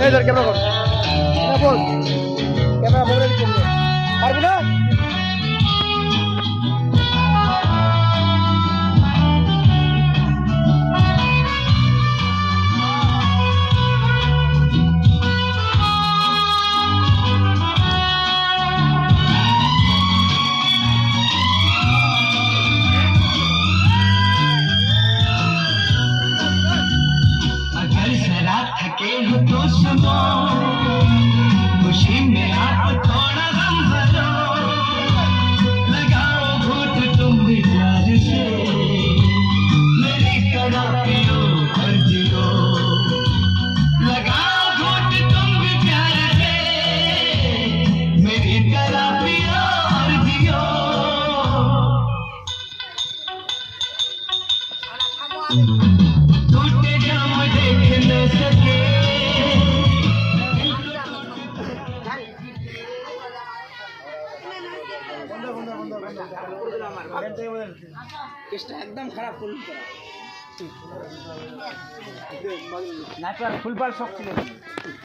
এই ধর ক্যামেরা কর না বল ক্যামেরা মোবাইল করবে পারবো না थके हो तो सुनो खुशी में आप थोड़ा गम भरो लगाओ घूट तुम भी प्यार से मेरी तरह पियो और जियो लगाओ घूट तुम भी प्यार से मेरी तरह पियो और जियो टूटे जाम देख न सके एकदम खराब फुल ना फुल पाल शौक